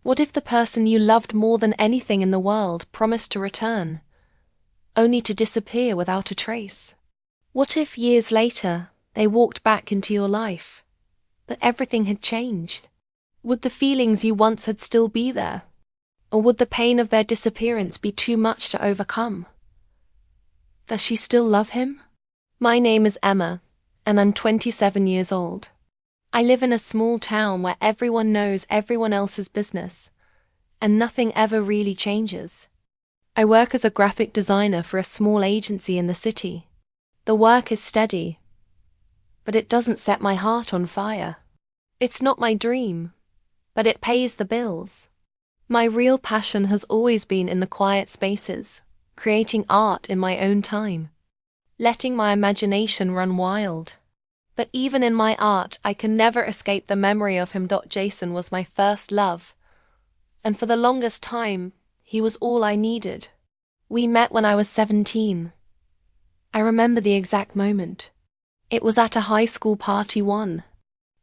What if the person you loved more than anything in the world promised to return, only to disappear without a trace? What if years later they walked back into your life, but everything had changed? Would the feelings you once had still be there? Or would the pain of their disappearance be too much to overcome? Does she still love him? My name is Emma, and I'm 27 years old. I live in a small town where everyone knows everyone else's business, and nothing ever really changes. I work as a graphic designer for a small agency in the city. The work is steady, but it doesn't set my heart on fire. It's not my dream, but it pays the bills. My real passion has always been in the quiet spaces, creating art in my own time, letting my imagination run wild. But even in my art, I can never escape the memory of him. Jason was my first love, and for the longest time, he was all I needed. We met when I was 17. I remember the exact moment. It was at a high school party, one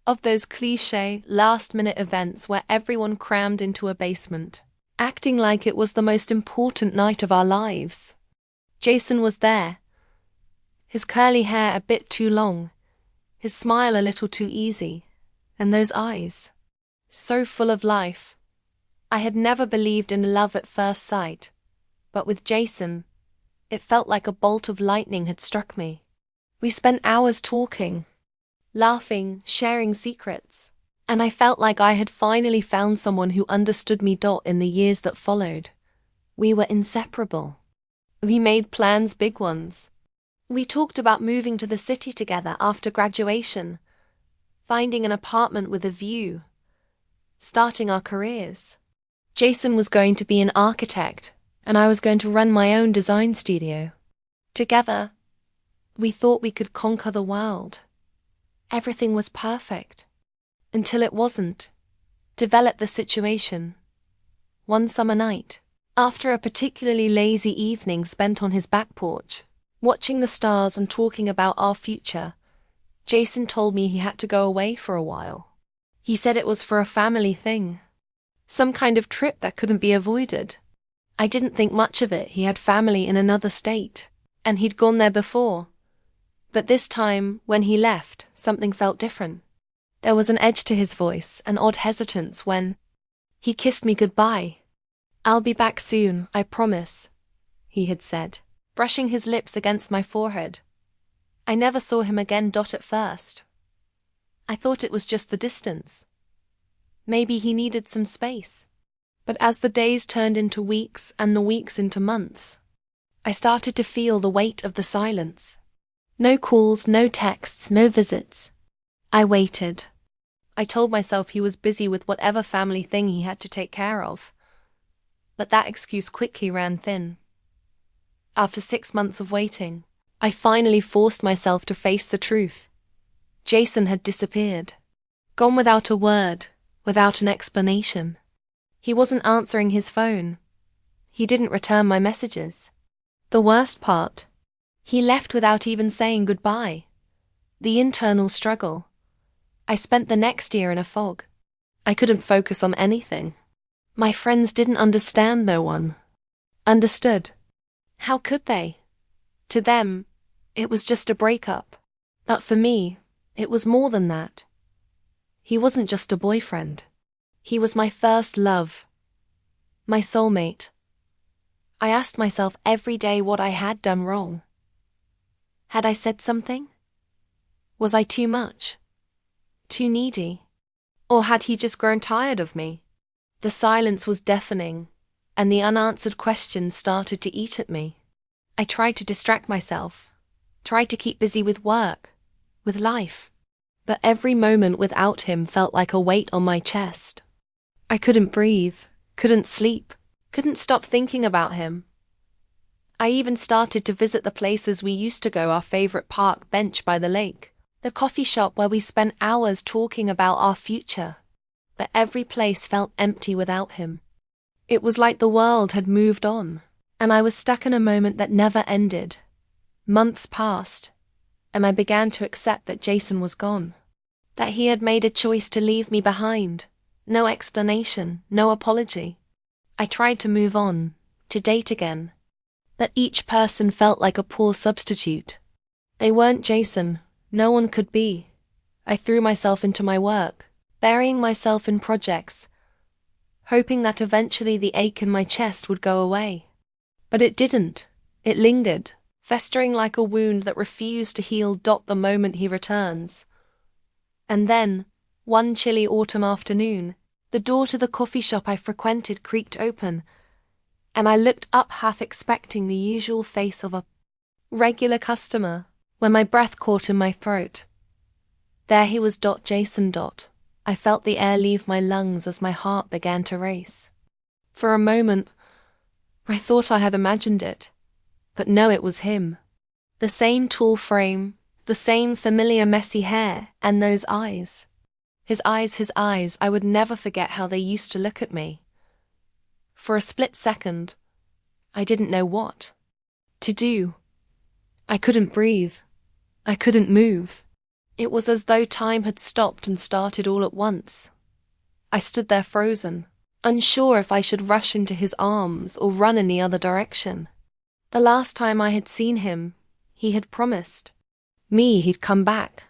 of those cliché, last-minute events where everyone crammed into a basement, acting like it was the most important night of our lives. Jason was there, his curly hair a bit too long, his smile a little too easy, and those eyes, so full of life. I had never believed in love at first sight, but with Jason, it felt like a bolt of lightning had struck me. We spent hours talking, laughing, sharing secrets, and I felt like I had finally found someone who understood me. In the years that followed, we were inseparable. We made plans, big ones. We talked about moving to the city together after graduation, finding an apartment with a view, starting our careers. Jason was going to be an architect, and I was going to run my own design studio. Together, we thought we could conquer the world. Everything was perfect, until it wasn't. Developed the situation. One summer night, after a particularly lazy evening spent on his back porch, watching the stars and talking about our future, Jason told me he had to go away for a while. He said it was for a family thing, some kind of trip that couldn't be avoided. I didn't think much of it. He had family in another state, and he'd gone there before. But this time, when he left, something felt different. There was an edge to his voice, an odd hesitance when he kissed me goodbye. "I'll be back soon, I promise," he had said, brushing his lips against my forehead. I never saw him again. At first, I thought it was just the distance. Maybe he needed some space. But as the days turned into weeks and the weeks into months, I started to feel the weight of the silence. No calls, no texts, no visits. I waited. I told myself he was busy with whatever family thing he had to take care of. But that excuse quickly ran thin. After 6 months of waiting, I finally forced myself to face the truth. Jason had disappeared. Gone without a word, without an explanation. He wasn't answering his phone. He didn't return my messages. The worst part, he left without even saying goodbye. The internal struggle. I spent the next year in a fog. I couldn't focus on anything. My friends didn't understand. No one understood. How could they? To them, it was just a breakup. But for me, it was more than that. He wasn't just a boyfriend. He was my first love. My soulmate. I asked myself every day what I had done wrong. Had I said something? Was I too much? Too needy? Or had he just grown tired of me? The silence was deafening, and the unanswered questions started to eat at me. I tried to distract myself, tried to keep busy with work, with life, but every moment without him felt like a weight on my chest. I couldn't breathe, couldn't sleep, couldn't stop thinking about him. I even started to visit the places we used to go, our favorite park bench by the lake, the coffee shop where we spent hours talking about our future. But every place felt empty without him. It was like the world had moved on, and I was stuck in a moment that never ended. Months passed, and I began to accept that Jason was gone, that he had made a choice to leave me behind, No explanation, no apology. I tried to move on, to date again. But each person felt like a poor substitute. They weren't Jason, no one could be. I threw myself into my work, burying myself in projects, hoping that eventually the ache in my chest would go away. But it didn't. It lingered, festering like a wound that refused to heal. The moment he returns. And then, one chilly autumn afternoon, the door to the coffee shop I frequented creaked open, and I looked up half expecting the usual face of a regular customer, when my breath caught in my throat. There he was. Jason. I felt the air leave my lungs as my heart began to race. For a moment, I thought I had imagined it. But no, it was him. The same tall frame, the same familiar messy hair, and those eyes. His eyes, I would never forget how they used to look at me. For a split second, I didn't know what to do. I couldn't breathe. I couldn't move. It was as though time had stopped and started all at once. I stood there frozen, unsure if I should rush into his arms or run in the other direction. The last time I had seen him, he had promised me he'd come back.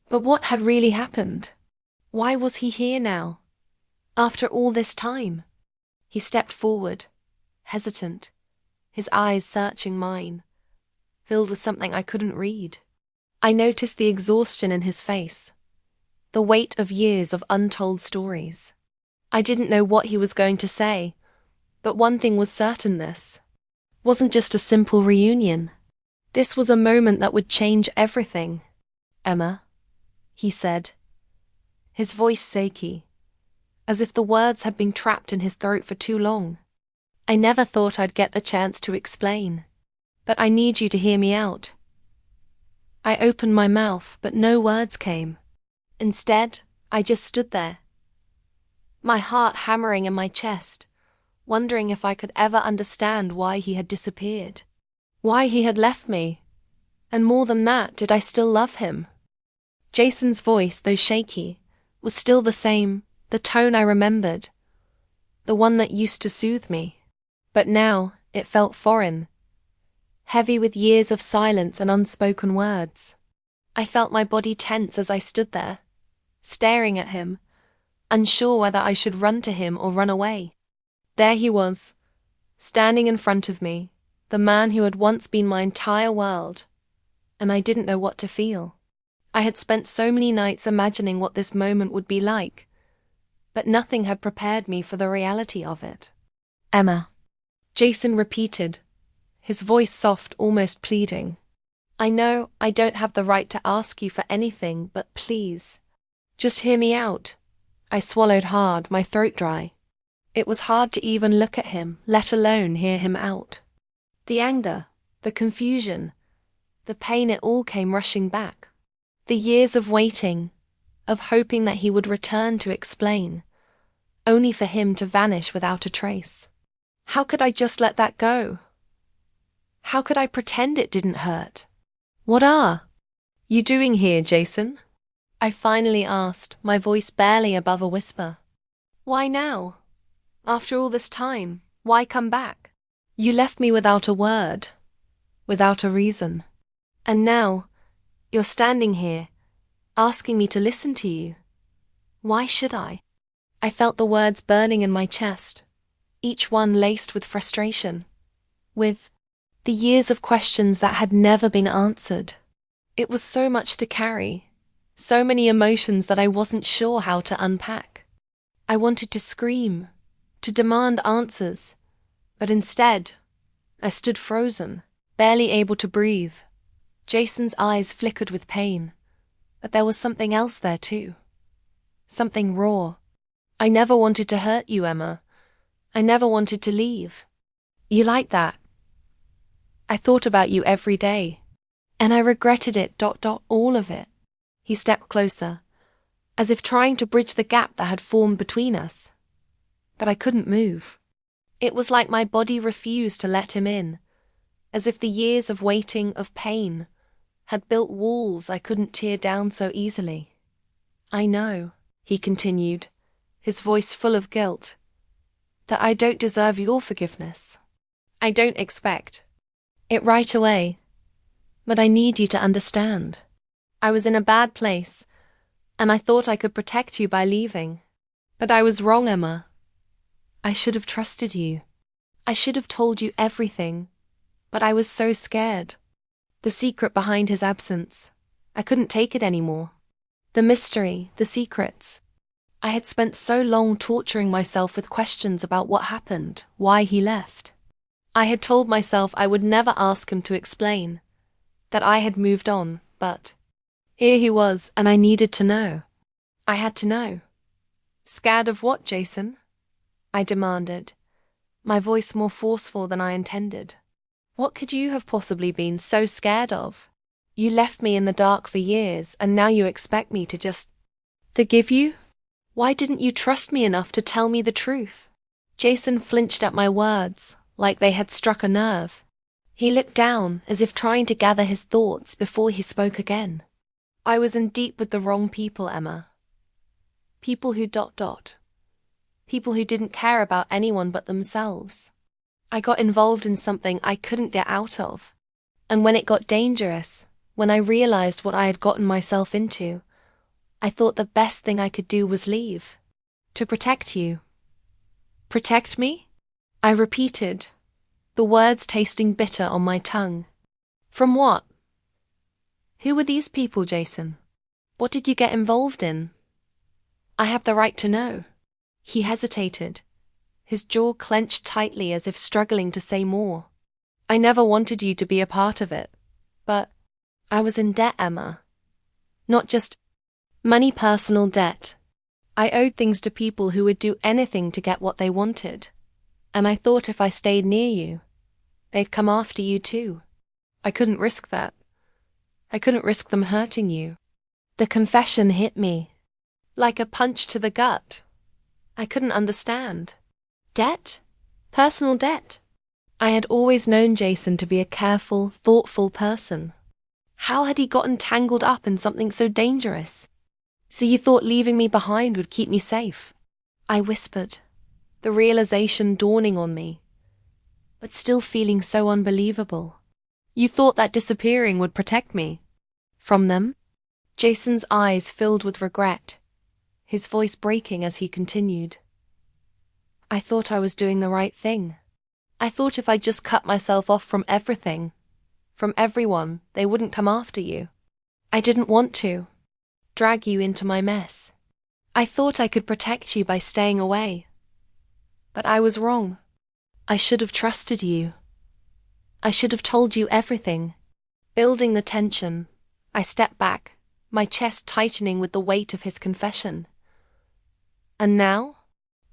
But what had really happened? Why was he here now? After all this time? He stepped forward, hesitant, his eyes searching mine, filled with something I couldn't read. I noticed the exhaustion in his face, the weight of years of untold stories. I didn't know what he was going to say, but one thing was certain: this wasn't just a simple reunion. This was a moment that would change everything. "Emma," he said, his voice shaky, as if the words had been trapped in his throat for too long. I never thought I'd get a chance to explain, but I need you to hear me out. I opened my mouth, but no words came. Instead, I just stood there, my heart hammering in my chest, wondering if I could ever understand why he had disappeared, why he had left me, and more than that, did I still love him? Jason's voice, though shaky, was still the same, the tone I remembered, the one that used to soothe me. But now, it felt foreign, heavy with years of silence and unspoken words. I felt my body tense as I stood there, staring at him, unsure whether I should run to him or run away. There he was, standing in front of me, the man who had once been my entire world, and I didn't know what to feel. I had spent so many nights imagining what this moment would be like, but nothing had prepared me for the reality of it. "Emma," Jason repeated, his voice soft, almost pleading. "I know I don't have the right to ask you for anything, but please, just hear me out." I swallowed hard, my throat dry. It was hard to even look at him, let alone hear him out. The anger, the confusion, the pain, it all came rushing back. The years of waiting, of hoping that he would return to explain, only for him to vanish without a trace. How could I just let that go? How could I pretend it didn't hurt? "What are you doing here, Jason?" I finally asked, my voice barely above a whisper. "Why now? After all this time, why come back? You left me without a word, without a reason. And now, you're standing here, asking me to listen to you. Why should I?" I felt the words burning in my chest, each one laced with frustration, with the years of questions that had never been answered. It was so much to carry, so many emotions that I wasn't sure how to unpack. I wanted to scream, to demand answers, but instead, I stood frozen, barely able to breathe. Jason's eyes flickered with pain, but there was something else there too. Something raw. "I never wanted to hurt you, Emma. I never wanted to leave. You like that. I thought about you every day, and I regretted it. All of it." He stepped closer, as if trying to bridge the gap that had formed between us. But I couldn't move. It was like my body refused to let him in, as if the years of waiting, of pain, had built walls I couldn't tear down so easily. "I know," he continued, his voice full of guilt, that I don't deserve your forgiveness. I don't expect it right away, but I need you to understand. I was in a bad place, and I thought I could protect you by leaving. But I was wrong, Emma. I should have trusted you. I should have told you everything, but I was so scared. The secret behind his absence. I couldn't take it anymore. The mystery, the secrets. I had spent so long torturing myself with questions about what happened, why he left. I had told myself I would never ask him to explain, that I had moved on, but here he was, and I needed to know. I had to know. Scared of what, Jason? I demanded, my voice more forceful than I intended. What could you have possibly been so scared of? You left me in the dark for years, and now you expect me to just forgive you? Why didn't you trust me enough to tell me the truth? Jason flinched at my words, like they had struck a nerve. He looked down, as if trying to gather his thoughts before he spoke again. I was in deep with the wrong people, Emma. People who ... People who didn't care about anyone but themselves. I got involved in something I couldn't get out of. And when it got dangerous, when I realized what I had gotten myself into, I thought the best thing I could do was leave. To protect you. Protect me? I repeated, the words tasting bitter on my tongue. From what? Who were these people, Jason? What did you get involved in? I have the right to know. He hesitated, his jaw clenched tightly as if struggling to say more. I never wanted you to be a part of it, but I was in debt, Emma. Not just money, personal debt. I owed things to people who would do anything to get what they wanted, and I thought if I stayed near you, they'd come after you too. I couldn't risk that. I couldn't risk them hurting you. The confession hit me, like a punch to the gut. I couldn't understand. Debt? Personal debt? I had always known Jason to be a careful, thoughtful person. How had he gotten tangled up in something so dangerous? So you thought leaving me behind would keep me safe? I whispered, the realization dawning on me, but still feeling so unbelievable. You thought that disappearing would protect me? From them? Jason's eyes filled with regret, his voice breaking as he continued. I thought I was doing the right thing. I thought if I just cut myself off from everything, from everyone, they wouldn't come after you. I didn't want to drag you into my mess. I thought I could protect you by staying away. But I was wrong. I should have trusted you. I should have told you everything. Building the tension, I stepped back, my chest tightening with the weight of his confession. And now?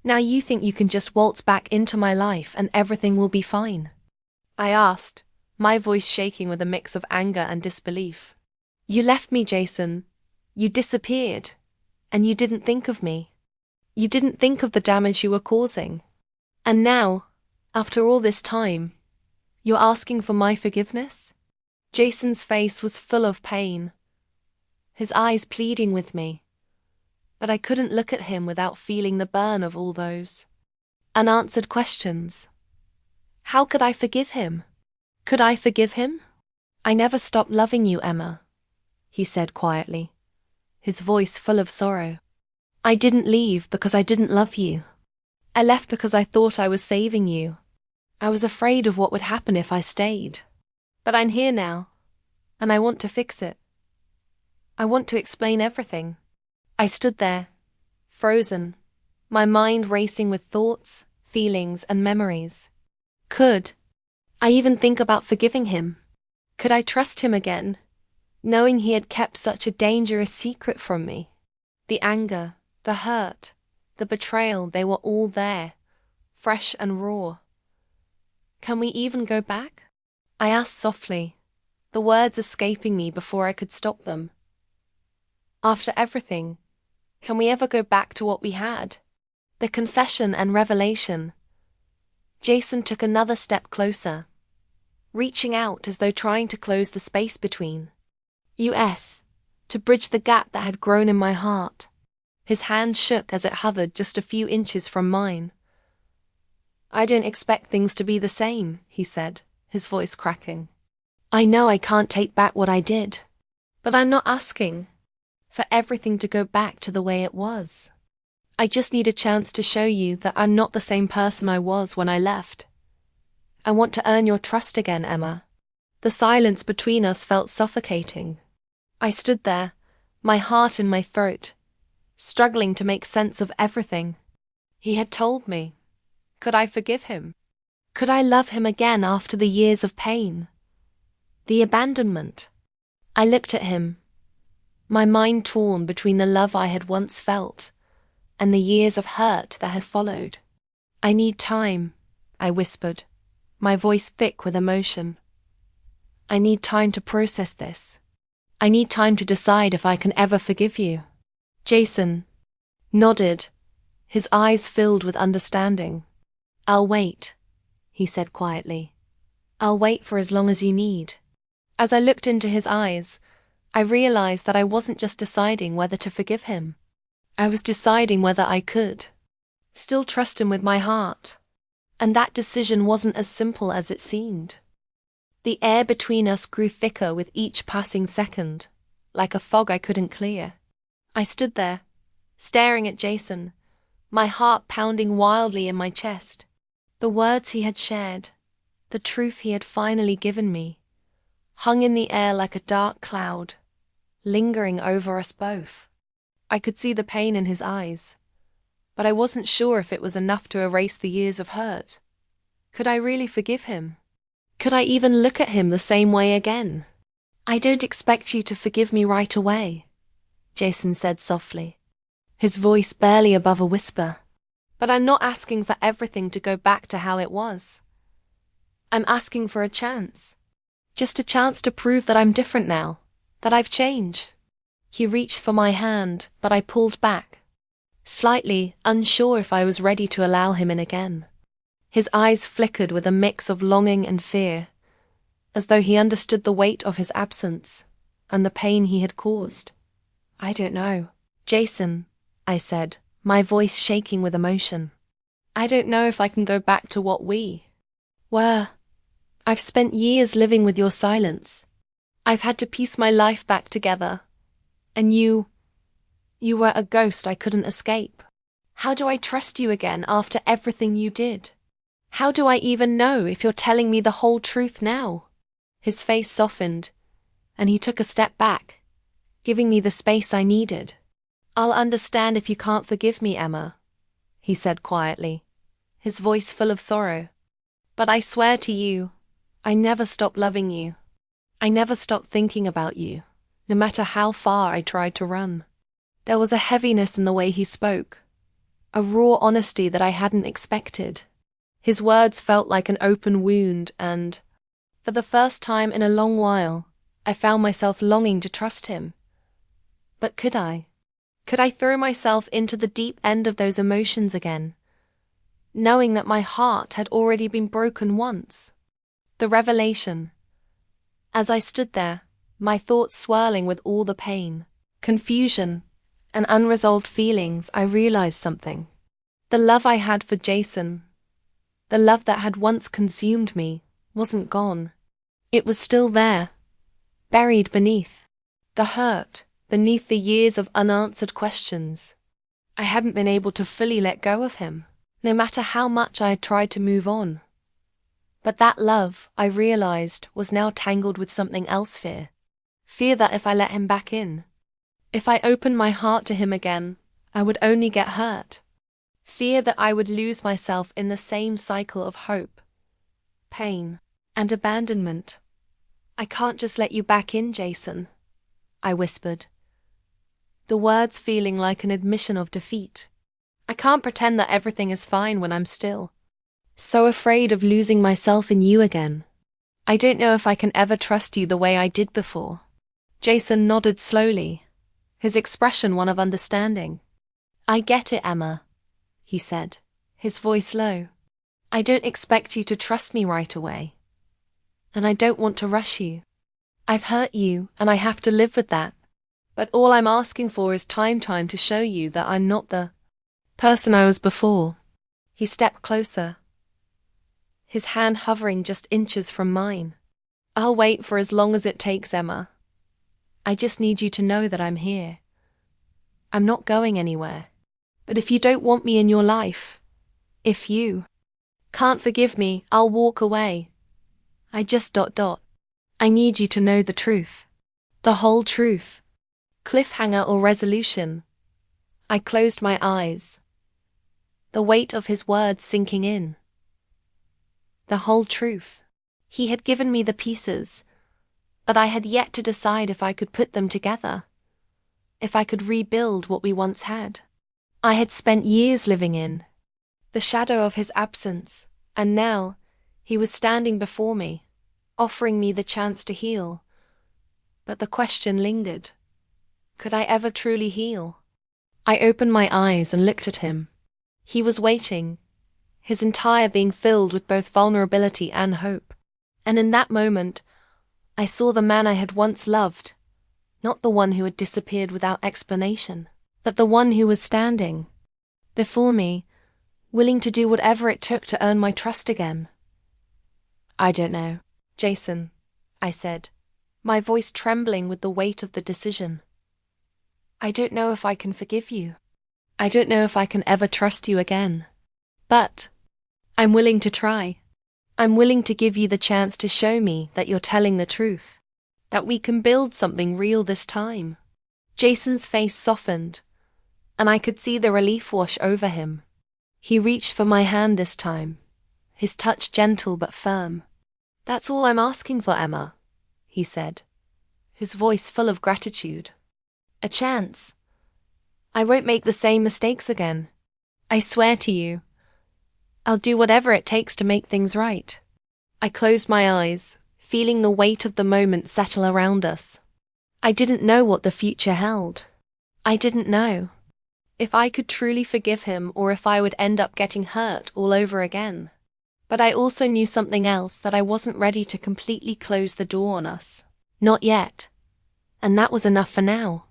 Now you think you can just waltz back into my life and everything will be fine? I asked, my voice shaking with a mix of anger and disbelief. You left me, Jason. You disappeared. And you didn't think of me. You didn't think of the damage you were causing. And now, after all this time, you're asking for my forgiveness? Jason's face was full of pain, his eyes pleading with me. But I couldn't look at him without feeling the burn of all those unanswered questions. How could I forgive him? Could I forgive him? I never stopped loving you, Emma, he said quietly, his voice full of sorrow. I didn't leave because I didn't love you. I left because I thought I was saving you. I was afraid of what would happen if I stayed. But I'm here now, and I want to fix it. I want to explain everything. I stood there, frozen, my mind racing with thoughts, feelings, and memories. Could I even think about forgiving him? Could I trust him again, knowing he had kept such a dangerous secret from me? The anger, the hurt, the betrayal, they were all there, fresh and raw. Can we even go back? I asked softly, the words escaping me before I could stop them. After everything, can we ever go back to what we had? The confession and revelation. Jason took another step closer, reaching out as though trying to close the space between. To bridge the gap that had grown in my heart. His hand shook as it hovered just a few inches from mine. I don't expect things to be the same, he said, his voice cracking. I know I can't take back what I did, but I'm not asking for everything to go back to the way it was. I just need a chance to show you that I'm not the same person I was when I left. I want to earn your trust again, Emma. The silence between us felt suffocating. I stood there, my heart in my throat, struggling to make sense of everything. He had told me. Could I forgive him? Could I love him again after the years of pain? The abandonment. I looked at him, my mind torn between the love I had once felt and the years of hurt that had followed. I need time, I whispered, my voice thick with emotion. I need time to process this. I need time to decide if I can ever forgive you. Jason nodded, his eyes filled with understanding. I'll wait, he said quietly. I'll wait for as long as you need. As I looked into his eyes, I realized that I wasn't just deciding whether to forgive him. I was deciding whether I could still trust him with my heart. And that decision wasn't as simple as it seemed. The air between us grew thicker with each passing second, like a fog I couldn't clear. I stood there, staring at Jason, my heart pounding wildly in my chest. The words he had shared, the truth he had finally given me, hung in the air like a dark cloud, lingering over us both. I could see the pain in his eyes, but I wasn't sure if it was enough to erase the years of hurt. Could I really forgive him? Could I even look at him the same way again? I don't expect you to forgive me right away, Jason said softly, his voice barely above a whisper. But I'm not asking for everything to go back to how it was. I'm asking for a chance. Just a chance to prove that I'm different now, that I've changed. He reached for my hand, but I pulled back, slightly unsure if I was ready to allow him in again. His eyes flickered with a mix of longing and fear, as though he understood the weight of his absence and the pain he had caused. I don't know. Jason, I said, my voice shaking with emotion. I don't know if I can go back to what we were. I've spent years living with your silence. I've had to piece my life back together. And you were a ghost I couldn't escape. How do I trust you again after everything you did? How do I even know if you're telling me the whole truth now? His face softened, and he took a step back, giving me the space I needed. I'll understand if you can't forgive me, Emma, he said quietly, his voice full of sorrow. But I swear to you, I never stopped loving you. I never stopped thinking about you, no matter how far I tried to run. There was a heaviness in the way he spoke, a raw honesty that I hadn't expected. His words felt like an open wound, and, for the first time in a long while, I found myself longing to trust him. But could I? Could I throw myself into the deep end of those emotions again, knowing that my heart had already been broken once? The revelation. As I stood there, my thoughts swirling with all the pain, confusion, and unresolved feelings, I realized something. The love I had for Jason, the love that had once consumed me, wasn't gone. It was still there, buried beneath the hurt, beneath the years of unanswered questions. I hadn't been able to fully let go of him, no matter how much I had tried to move on. But that love, I realized, was now tangled with something else. Fear that if I let him back in, if I opened my heart to him again, I would only get hurt. Fear that I would lose myself in the same cycle of hope, pain, and abandonment. I can't just let you back in, Jason, I whispered, the words feeling like an admission of defeat. I can't pretend that everything is fine when I'm still so afraid of losing myself in you again. I don't know if I can ever trust you the way I did before. Jason nodded slowly, his expression one of understanding. I get it, Emma, he said, his voice low. I don't expect you to trust me right away. And I don't want to rush you. I've hurt you, and I have to live with that. But all I'm asking for is time to show you that I'm not the person I was before. He stepped closer, his hand hovering just inches from mine. I'll wait for as long as it takes, Emma. I just need you to know that I'm here. I'm not going anywhere. But if you don't want me in your life, if you can't forgive me, I'll walk away. I just ... I need you to know the truth. The whole truth. Cliffhanger or resolution. I closed my eyes, the weight of his words sinking in. The whole truth. He had given me the pieces, but I had yet to decide if I could put them together, if I could rebuild what we once had. I had spent years living in the shadow of his absence, and now he was standing before me, offering me the chance to heal. But the question lingered. Could I ever truly heal? I opened my eyes and looked at him. He was waiting, his entire being filled with both vulnerability and hope. And in that moment, I saw the man I had once loved, not the one who had disappeared without explanation, but the one who was standing before me, willing to do whatever it took to earn my trust again. I don't know, Jason, I said, my voice trembling with the weight of the decision. I don't know if I can forgive you. I don't know if I can ever trust you again. But I'm willing to try. I'm willing to give you the chance to show me that you're telling the truth, that we can build something real this time. Jason's face softened, and I could see the relief wash over him. He reached for my hand this time, his touch gentle but firm. That's all I'm asking for, Emma, he said, his voice full of gratitude. A chance. I won't make the same mistakes again. I swear to you. I'll do whatever it takes to make things right. I closed my eyes, feeling the weight of the moment settle around us. I didn't know what the future held. I didn't know if I could truly forgive him or if I would end up getting hurt all over again. But I also knew something else, that I wasn't ready to completely close the door on us. Not yet. And that was enough for now.